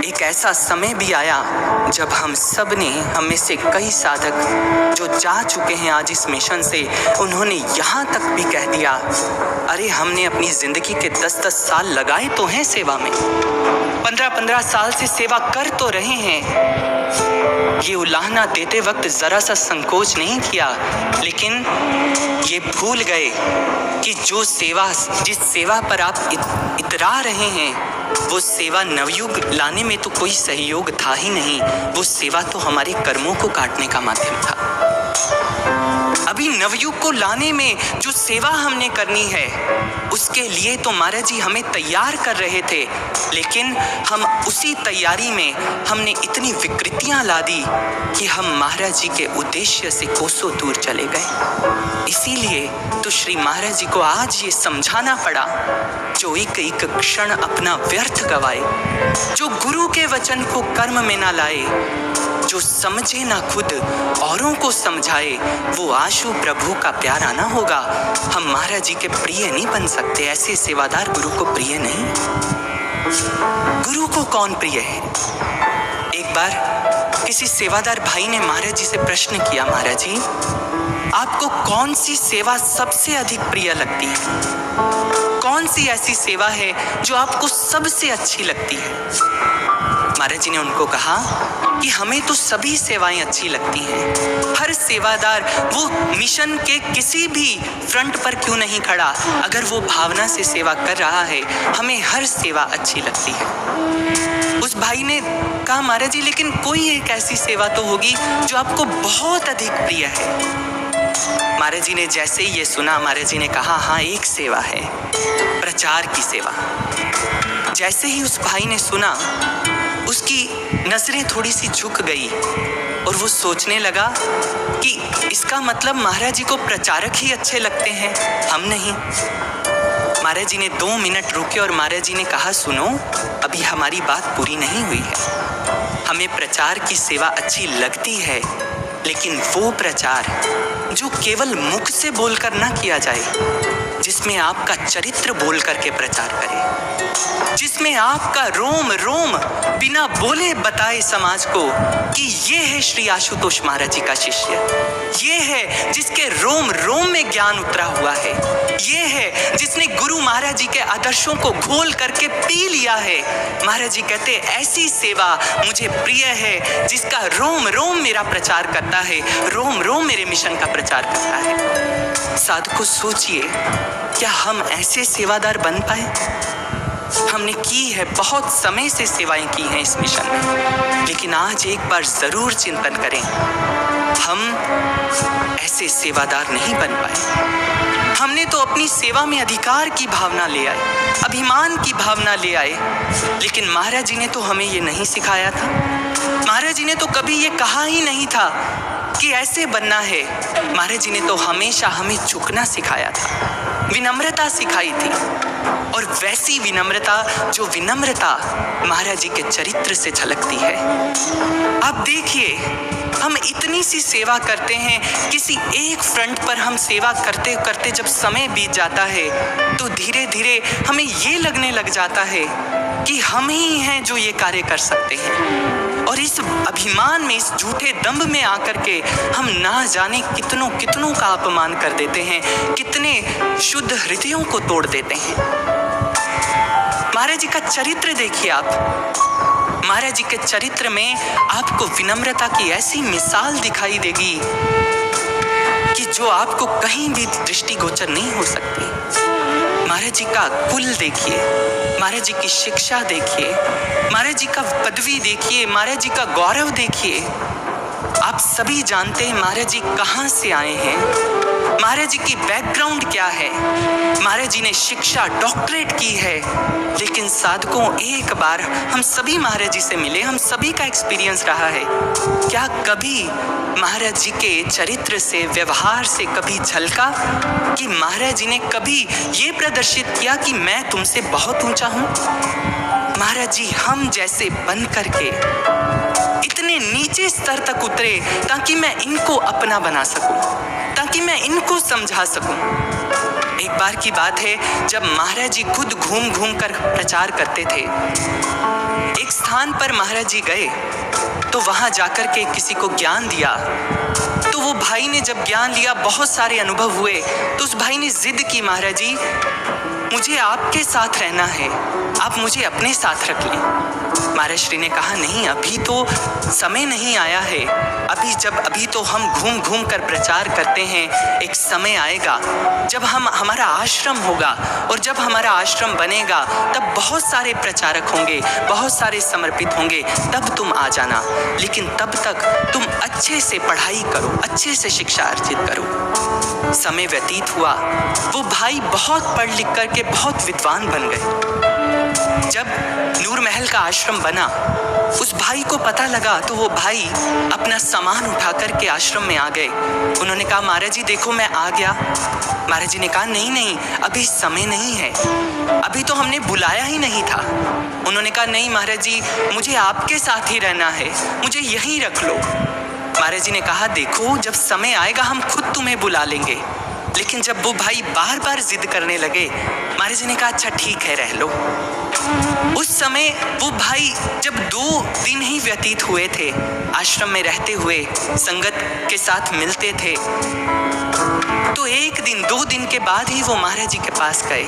एक ऐसा समय भी आया जब हम में से कई साधक जो जा चुके हैं आज इस मिशन से, उन्होंने यहाँ तक भी कह दिया, अरे हमने अपनी जिंदगी के 10-10 साल लगाए तो हैं सेवा में, 15-15 साल से सेवा कर तो रहे हैं। ये उलाहना देते वक्त जरा सा संकोच नहीं किया, लेकिन ये भूल गए कि जिस सेवा पर आप इतरा रहे हैं, वो सेवा नवयुग लाने में तो कोई सहयोग था ही नहीं। वो सेवा तो हमारे कर्मों को काटने का माध्यम था। अभी नवयुग को लाने में जो सेवा हमने करनी है, उसके लिए तो महाराज जी हमें तैयार कर रहे थे, लेकिन हम उसी तैयारी में हमने इतनी विकृतियां ला दी कि हम महाराज जी के उद्देश्य से कोसों दूर चले गए। इसीलिए तो श्री महाराज जी को आज ये समझाना पड़ा, जो एक एक क्षण अपना व्यर्थ गवाए, जो गुरु के वचन को कर्म में ना लाए, जो समझे ना खुद औरों को समझाए, वो आशु प्रभु का प्यारा ना होगा। हम महाराज जी के प्रिय नहीं बन सकते, ऐसे सेवादार गुरु को प्रिय नहीं। गुरु को कौन प्रिय है? एक बार किसी सेवादार भाई ने महाराज जी से प्रश्न किया, महाराज जी आपको कौन सी सेवा सबसे अधिक प्रिय लगती है? कौन सी ऐसी सेवा है जो आपको सबसे अच्छी लगती है? महाराज जी ने उनको कहा कि हमें तो सभी सेवाएं अच्छी लगती हैं। हर सेवादार वो मिशन के किसी भी फ्रंट पर क्यों नहीं खड़ा, अगर वो भावना से सेवा कर रहा है, हमें हर सेवा अच्छी लगती है। उस भाई ने कहा, महाराज जी लेकिन कोई एक ऐसी सेवा तो होगी जो आपको बहुत अधिक प्रिय है। महाराज जी ने जैसे ही ये सुना, महाराज जी ने कहा, हाँ एक सेवा है, प्रचार की सेवा। जैसे ही उस भाई ने सुना, उसकी नजरें थोड़ी सी झुक गई और वो सोचने लगा कि इसका मतलब महाराज जी को प्रचारक ही अच्छे लगते हैं, हम नहीं। महाराज जी ने 2 मिनट रुके और महाराज जी ने कहा, सुनो अभी हमारी बात पूरी नहीं हुई है। हमें प्रचार की सेवा अच्छी लगती है, लेकिन वो प्रचार जो केवल मुख से बोलकर ना किया जाए, जिसमें आपका चरित्र बोल करके प्रचार करे, जिसमें आपका रोम रोम बिना बोले बताए समाज को कि ये है श्री आशुतोष महाराज जी का शिष्य, ये है जिसके रोम रोम में ज्ञान उतरा हुआ है, ये है जिसने गुरु महाराज जी के आदर्शों को घोल करके पी लिया है। महाराज जी कहते, ऐसी सेवा मुझे प्रिय है जिसका रोम रोम मेरा प्रचार करता है, रोम रोम मेरे मिशन का प्रचार करता है। साधुओं सोचिए, क्या हम ऐसे सेवादार बन पाए? हमने की है, बहुत समय से सेवाएं की हैं इस मिशन में, लेकिन आज एक बार जरूर चिंतन करें, हम ऐसे सेवादार नहीं बन पाए। हमने तो अपनी सेवा में अधिकार की भावना ले आए, अभिमान की भावना ले आए, लेकिन महाराज जी ने तो हमें ये नहीं सिखाया था। महाराज जी ने तो कभी ये कहा ही नहीं था कि ऐसे बनना है। महाराज जी ने तो हमेशा हमें झुकना सिखाया था, विनम्रता सिखाई थी, और वैसी विनम्रता जो विनम्रता महाराज जी के चरित्र से झलकती है। आप देखिए, हम इतनी सी सेवा करते हैं, किसी एक फ्रंट पर हम सेवा करते करते जब समय बीत जाता है, तो धीरे धीरे हमें ये लगने लग जाता है कि हम ही हैं जो ये कार्य कर सकते हैं, और इस अभिमान में, इस झूठे दंभ में आकर के हम ना जाने कितनों का अपमान कर देते हैं, कितने शुद्ध हृदयों को तोड़ देते हैं। महाराज जी का चरित्र देखिए आप, महाराज जी के चरित्र में आपको विनम्रता की ऐसी मिसाल दिखाई देगी कि जो आपको कहीं भी दृष्टिगोचर नहीं हो सकती। महाराज जी का कुल देखिए, महाराज जी की शिक्षा देखिए, महाराज जी का पदवी देखिए, महाराज जी का गौरव देखिए। आप सभी जानते हैं महाराज जी कहाँ से आए हैं, महाराज जी की बैकग्राउंड क्या है। महाराज जी ने शिक्षा डॉक्टरेट की है, लेकिन साधकों एक बार हम सभी महाराज जी से मिले, हम सभी का एक्सपीरियंस रहा है, क्या कभी महाराज जी के चरित्र से, व्यवहार से कभी झलका कि महाराज जी ने कभी ये प्रदर्शित किया कि मैं तुमसे बहुत ऊंचा हूं? महाराज जी हम जैसे बन करके इतने नीचे स्तर तक उतरे ताकि मैं इनको अपना बना सकूं, ताकि मैं इनको समझा सकूं। एक बार की बात है, जब महाराज जी खुद घूम घूम कर प्रचार करते थे, एक स्थान स्थान पर महाराज जी गए तो वहां जाकर के किसी को ज्ञान दिया। तो वो भाई ने जब ज्ञान लिया, बहुत सारे अनुभव हुए, तो उस भाई ने जिद की, महाराज जी मुझे आपके साथ रहना है, आप मुझे अपने साथ रख लें। महाराज श्री ने कहा नहीं, अभी तो समय नहीं आया है। अभी तो हम घूम घूम कर प्रचार करते हैं। एक समय आएगा जब हमारा आश्रम होगा, और जब हमारा आश्रम बनेगा तब बहुत सारे प्रचारक होंगे, बहुत सारे समर्पित होंगे, तब तुम आ जाना। लेकिन तब तक तुम अच्छे से पढ़ाई करो, अच्छे से शिक्षा अर्जित करो। समय व्यतीत हुआ, वो भाई बहुत पढ़ लिख करके बहुत विद्वान बन गए। जब नूर महल का आश्रम बना, उस भाई को पता लगा, तो वो भाई अपना सामान उठा करके आश्रम में आ गए। उन्होंने कहा महाराज जी देखो मैं आ गया। महाराज जी ने कहा नहीं, अभी समय नहीं है, अभी तो हमने बुलाया ही नहीं था। उन्होंने कहा नहीं महाराज जी, मुझे आपके साथ ही रहना है, मुझे यहीं रख लो। महाराज जी ने कहा देखो जब समय आएगा हम खुद तुम्हें बुला लेंगे। लेकिन जब वो भाई बार बार जिद करने लगे, महाराज जी ने कहा अच्छा ठीक है रह लो। उस समय वो भाई जब 2 दिन ही व्यतीत हुए थे आश्रम में रहते हुए, संगत के साथ मिलते थे, तो 1 दिन 2 दिन के बाद ही वो महाराज जी के पास गए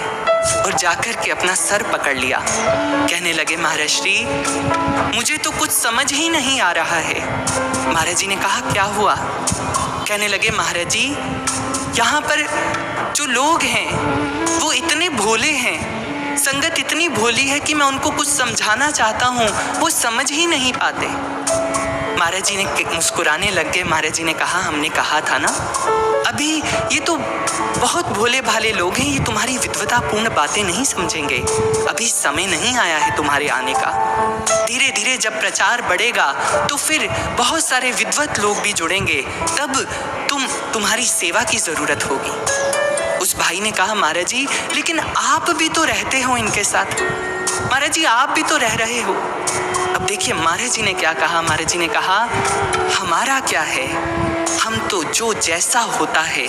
और जाकर के अपना सर पकड़ लिया। कहने लगे महाराज श्री मुझे तो कुछ समझ ही नहीं आ रहा है। महाराज जी ने कहा क्या हुआ? कहने लगे महाराज जी यहाँ पर जो लोग हैं वो इतने भोले हैं, संगत इतनी भोली है कि मैं उनको कुछ समझाना चाहता हूँ, वो समझ ही नहीं पाते। महाराज जी ने मुस्कुराने लग गए। महाराज जी ने कहा हमने कहा था ना, अभी ये तो बहुत भोले भाले लोग हैं, ये तुम्हारी विद्वतापूर्ण बातें नहीं समझेंगे, अभी समय नहीं आया है तुम्हारे आने का। धीरे धीरे जब प्रचार बढ़ेगा तो फिर बहुत सारे विद्वत लोग भी जुड़ेंगे, तब तुम्हारी सेवा की जरूरत होगी। उस भाई ने कहा महाराज जी लेकिन आप भी तो रहते हो इनके साथ, महाराज जी आप भी तो रह रहे हो। अब देखिए महाराज जी ने क्या कहा। महाराज जी ने कहा हमारा क्या है, हम तो जो जैसा होता है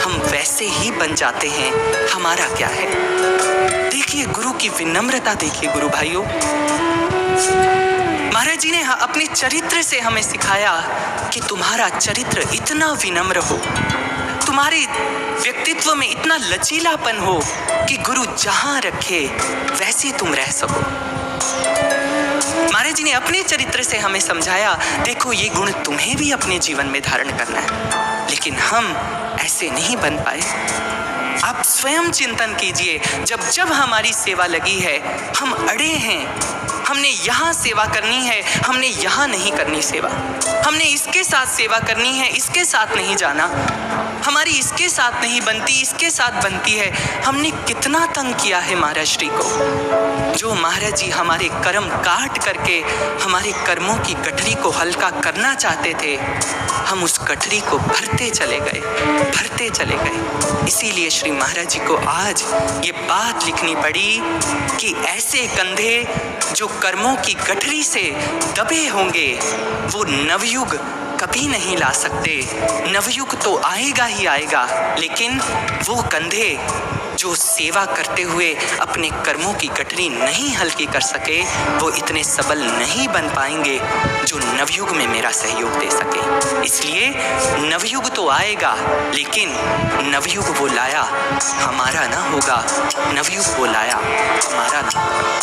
हम वैसे ही बन जाते हैं, हमारा क्या है। देखिए गुरु की विनम्रता, देखिए गुरु भाइयों, महाराज जी ने अपने चरित्र से हमें सिखाया कि तुम्हारा चरित्र इतना विनम्र हो, तुम्हारे व्यक्तित्व में इतना लचीलापन हो कि गुरु जहां रखे वैसे तुम रह सको। महाराज जी ने अपने चरित्र से हमें समझाया देखो ये गुण तुम्हें भी अपने जीवन में धारण करना है, लेकिन हम ऐसे नहीं बन पाए। आप स्वयं चिंतन कीजिए, जब हमारी सेवा लगी है हम अड़े हैं, हमने यहाँ सेवा करनी है, हमने यहाँ नहीं करनी सेवा, हमने इसके साथ सेवा करनी है, इसके साथ नहीं जाना, हमारी इसके साथ नहीं बनती, इसके साथ बनती है। हमने कितना तंग किया है महाराज श्री को। जो महाराज जी हमारे कर्म काट करके हमारे कर्मों की गठरी को हल्का करना चाहते थे, हम उस गठरी को भरते चले गए। इसीलिए श्री महाराज जी को आज ये बात लिखनी पड़ी कि ऐसे कंधे जो कर्मों की गठरी से दबे होंगे वो नवयुग कभी नहीं ला सकते। नवयुग तो आएगा ही आएगा, लेकिन वो कंधे जो सेवा करते हुए अपने कर्मों की गठरी नहीं हल्की कर सके, वो इतने सबल नहीं बन पाएंगे जो नवयुग में मेरा सहयोग दे सके। इसलिए नवयुग तो आएगा, लेकिन नवयुग वो लाया हमारा ना होगा, नवयुग वो लाया हमारा ना।